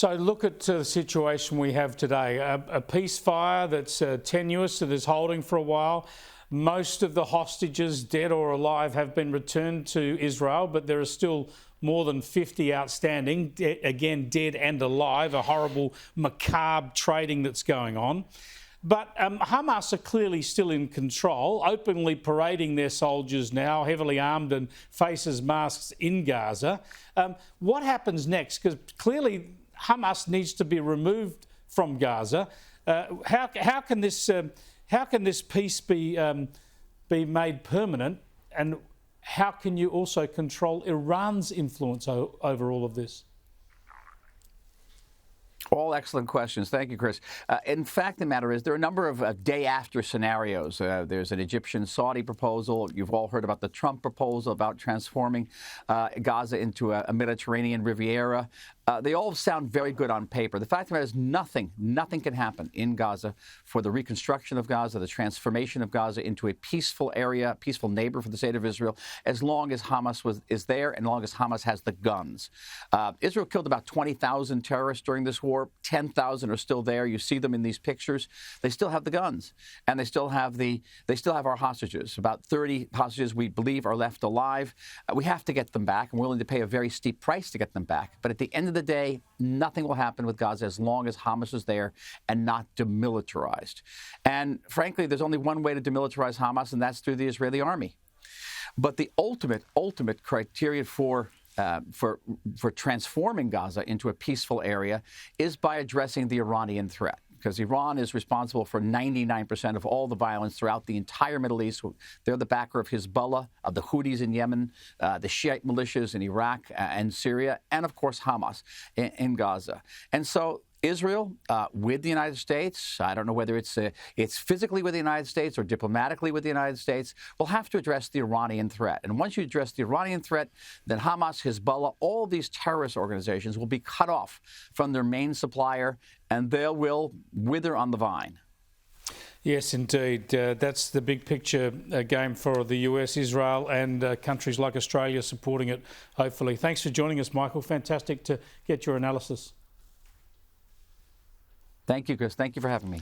So look at the situation we have today. A ceasefire that's tenuous, that is holding for a while. Most of the hostages, dead or alive, have been returned to Israel, but there are still more than 50 outstanding, again, dead and alive, a horrible, macabre trading that's going on. But Hamas are clearly still in control, openly parading their soldiers now, heavily armed and faces masks in Gaza. What happens next? Because clearly Hamas needs to be removed from Gaza. How can this peace be made permanent, and how can you also control Iran's influence over all of this? All excellent questions. Thank you, Chris. In fact, the matter is there are a number of day-after scenarios. There's an Egyptian-Saudi proposal. You've all heard about the Trump proposal about transforming Gaza into a Mediterranean Riviera. They all sound very good on paper. The fact of the matter is nothing can happen in Gaza for the reconstruction of Gaza, the transformation of Gaza into a peaceful area, peaceful neighbor for the state of Israel, as long as Hamas is there and as long as Hamas has the guns. Israel killed about 20,000 terrorists during this war. 10,000 are still there. You see them in these pictures. They still have the guns, and they still have our hostages. About 30 hostages we believe are left alive. We have to get them back. I'm willing to pay a very steep price to get them back. But at the end of the day, nothing will happen with Gaza as long as Hamas is there and not demilitarized. And frankly, there's only one way to demilitarize Hamas, and that's through the Israeli army. But the ultimate criteria for transforming Gaza into a peaceful area is by addressing the Iranian threat, because Iran is responsible for 99% of all the violence throughout the entire Middle East. They're the backer of Hezbollah, of the Houthis in Yemen, the Shiite militias in Iraq and Syria, and of course Hamas in Gaza. And so Israel, with the United States, I don't know whether it's physically with the United States or diplomatically with the United States, will have to address the Iranian threat. And once you address the Iranian threat, then Hamas, Hezbollah, all these terrorist organizations will be cut off from their main supplier, and they will wither on the vine. Yes, indeed. That's the big picture game for the US, Israel, and countries like Australia supporting it, hopefully. Thanks for joining us, Michael. Fantastic to get your analysis. Thank you, Chris. Thank you for having me.